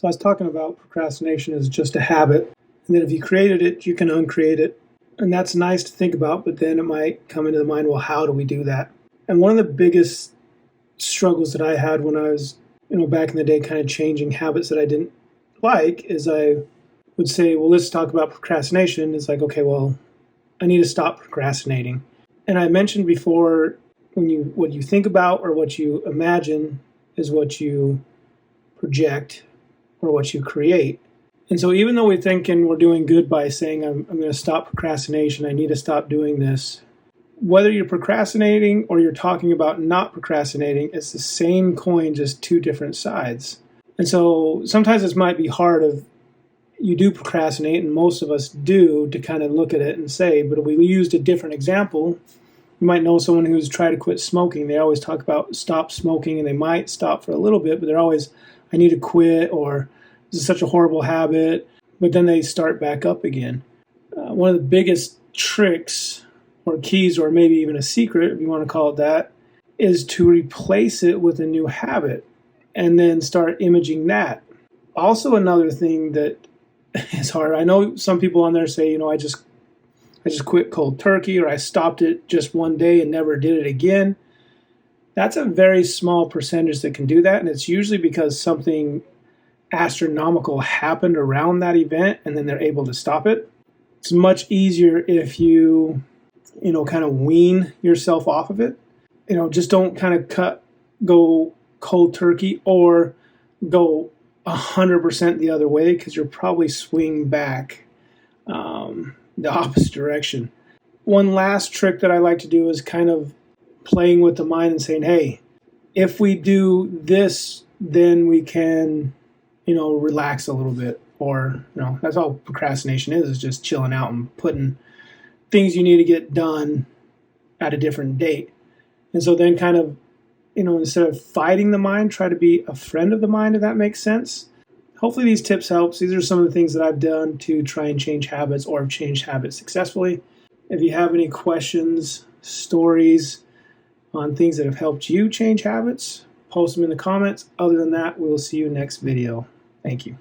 So I was talking about procrastination as just a habit, and that if you created it, you can uncreate it. And that's nice to think about, but then it might come into the mind, well, how do we do that? And one of the biggest struggles that I had when I was, back in the day, kind of changing habits that I didn't like, is I would say, well, let's talk about procrastination. It's like, okay, well, I need to stop procrastinating. And I mentioned before, what you think about or what you imagine is what you project or what you create. And so even though we're thinking we're doing good by saying, I'm going to stop procrastination, I need to stop doing this, whether you're procrastinating or you're talking about not procrastinating, it's the same coin, just two different sides. And so sometimes this might be hard if you do procrastinate, and most of us do, to kind of look at it and say, but if we used a different example, you might know someone who's tried to quit smoking. They always talk about stop smoking, and they might stop for a little bit, but they're always, I need to quit, or this is such a horrible habit, but then they start back up again. One of the biggest tricks or keys, or maybe even a secret, if you want to call it that, is to replace it with a new habit and then start imaging that. Also, another thing that is hard, I know some people on there say, I just quit cold turkey, or I stopped it just one day and never did it again. That's a very small percentage that can do that, and it's usually because something astronomical happened around that event and then they're able to stop it. It's much easier if you kind of wean yourself off of it. Just don't kind of go cold turkey or go 100% the other way, because you'll probably swing back the opposite direction. One last trick that I like to do is kind of playing with the mind and saying, hey, if we do this, then we can relax a little bit, or, that's all procrastination is just chilling out and putting things you need to get done at a different date. And so then kind of, instead of fighting the mind, try to be a friend of the mind, if that makes sense. Hopefully these tips help. These are some of the things that I've done to try and change habits, or have changed habits successfully. If you have any questions, stories on things that have helped you change habits, post them in the comments. Other than that, we'll see you next video. Thank you.